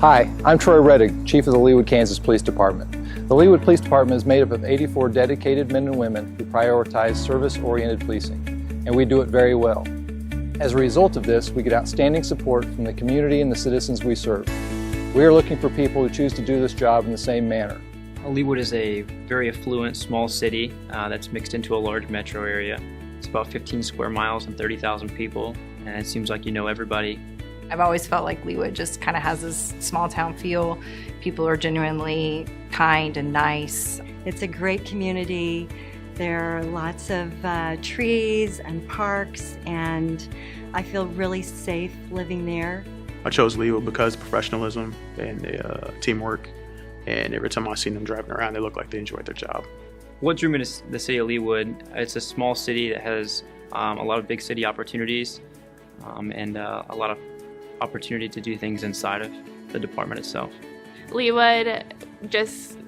Hi, I'm Troy Reddick, Chief of the Leawood, Kansas Police Department. The Leawood Police Department is made up of 84 dedicated men and women who prioritize service-oriented policing, and we do it very well. As a result of this, we get outstanding support from the community and the citizens we serve. We are looking for people who choose to do this job in the same manner. Leawood is a very affluent small city that's mixed into a large metro area. It's about 15 square miles and 30,000 people, and it seems like you know everybody. I've always felt like Leawood just kind of has this small town feel. People are genuinely kind and nice. It's a great community. There are lots of trees and parks, and I feel really safe living there. I chose Leawood because of professionalism and the teamwork, and every time I see them driving around, they look like they enjoy their job. What drew me to the city of Leawood? It's a small city that has a lot of big city opportunities and a lot of opportunity to do things inside of the department itself. Leawood just,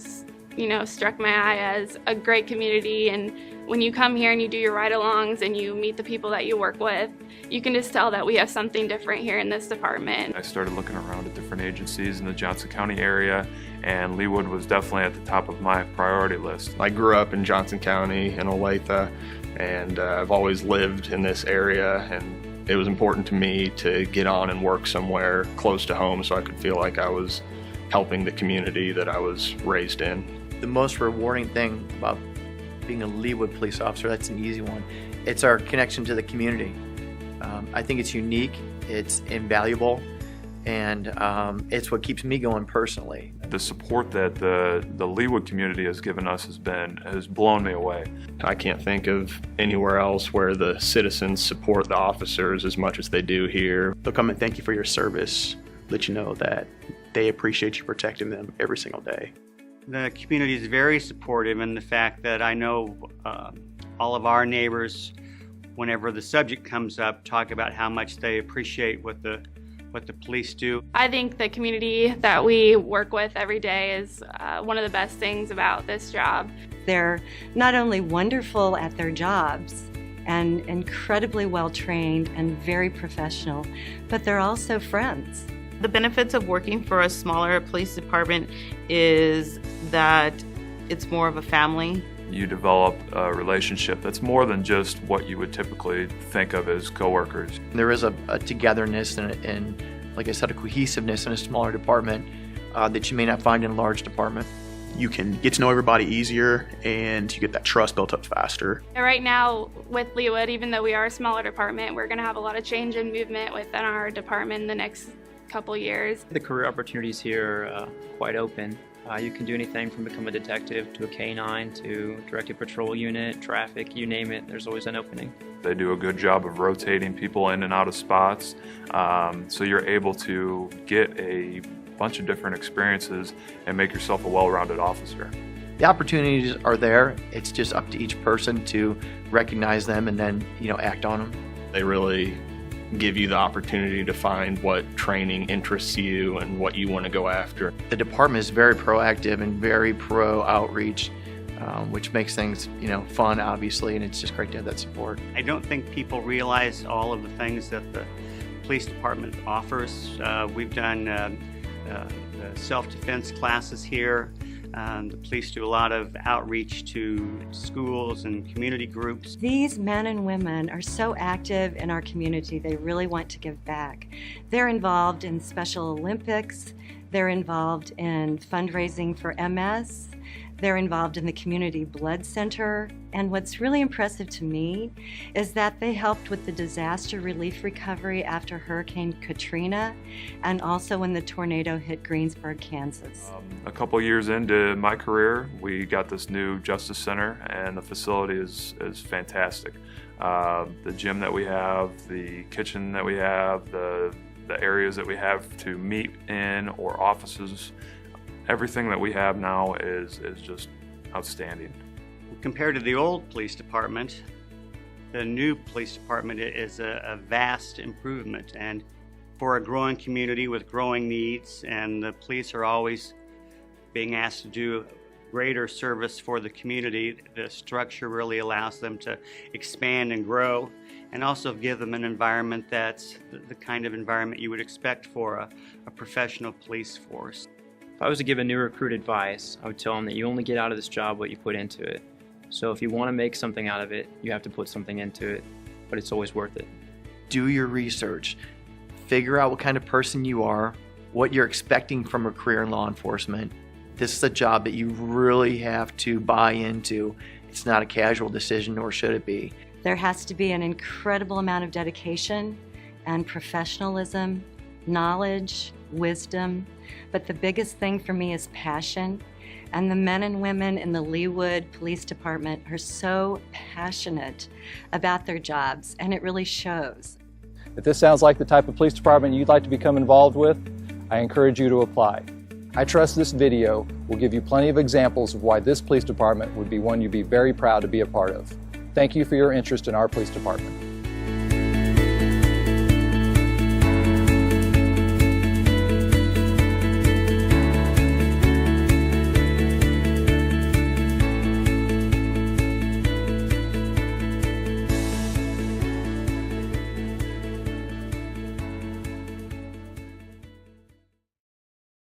struck my eye as a great community, and when you come here and you do your ride-alongs and you meet the people that you work with, you can just tell that we have something different here in this department. I started looking around at different agencies in the Johnson County area, and Leawood was definitely at the top of my priority list. I grew up in Johnson County in Olathe, and I've always lived in this area, and it was important to me to get on and work somewhere close to home so I could feel like I was helping the community that I was raised in. The most rewarding thing about being a Leawood police officer, that's an easy one, it's our connection to the community. I think it's unique, it's invaluable, and it's what keeps me going personally. The support that the Leawood community has given us has blown me away. I can't think of anywhere else where the citizens support the officers as much as they do here. They'll come and thank you for your service, let you know that they appreciate you protecting them every single day. The community is very supportive in the fact that I know all of our neighbors, whenever the subject comes up, talk about how much they appreciate what the police do. I think the community that we work with every day is one of the best things about this job. They're not only wonderful at their jobs and incredibly well trained and very professional, but they're also friends. The benefits of working for a smaller police department is that it's more of a family. You develop a relationship that's more than just what you would typically think of as coworkers. There is a togetherness and, like I said, a cohesiveness in a smaller department that you may not find in a large department. You can get to know everybody easier, and you get that trust built up faster. Right now with Leawood, even though we are a smaller department, we're going to have a lot of change and movement within our department in the next couple years. The career opportunities here are quite open. You can do anything from become a detective to a K-9 to directed patrol unit, traffic, you name it, there's always an opening. They do a good job of rotating people in and out of spots, so you're able to get a bunch of different experiences and make yourself a well-rounded officer. The opportunities are there. It's just up to each person to recognize them and then, act on them. They really give you the opportunity to find what training interests you and what you want to go after. The department is very proactive and very pro-outreach, which makes things, fun, obviously, and it's just great to have that support. I don't think people realize all of the things that the police department offers. We've done self-defense classes here. The police do a lot of outreach to schools and community groups. These men and women are so active in our community, they really want to give back. They're involved in Special Olympics, they're involved in fundraising for MS, they're involved in the Community Blood Center, and what's really impressive to me is that they helped with the disaster relief recovery after Hurricane Katrina and also when the tornado hit Greensburg, Kansas. A couple years into my career, we got this new Justice Center, and the facility is fantastic. The gym that we have, the kitchen that we have, the areas that we have to meet in or offices, everything that we have now is just outstanding. Compared to the old police department, the new police department is a vast improvement, and for a growing community with growing needs, and the police are always being asked to do greater service for the community. The structure really allows them to expand and grow, and also give them an environment that's the kind of environment you would expect for a professional police force. If I was to give a new recruit advice, I would tell them that you only get out of this job what you put into it. So if you want to make something out of it, you have to put something into it, but it's always worth it. Do your research. Figure out what kind of person you are, what you're expecting from a career in law enforcement. This is a job that you really have to buy into. It's not a casual decision, nor should it be. There has to be an incredible amount of dedication and professionalism, knowledge, wisdom, but the biggest thing for me is passion. And the men and women in the Leawood Police Department are so passionate about their jobs, and it really shows. If this sounds like the type of police department you'd like to become involved with, I encourage you to apply. I trust this video will give you plenty of examples of why this police department would be one you'd be very proud to be a part of. Thank you for your interest in our police department.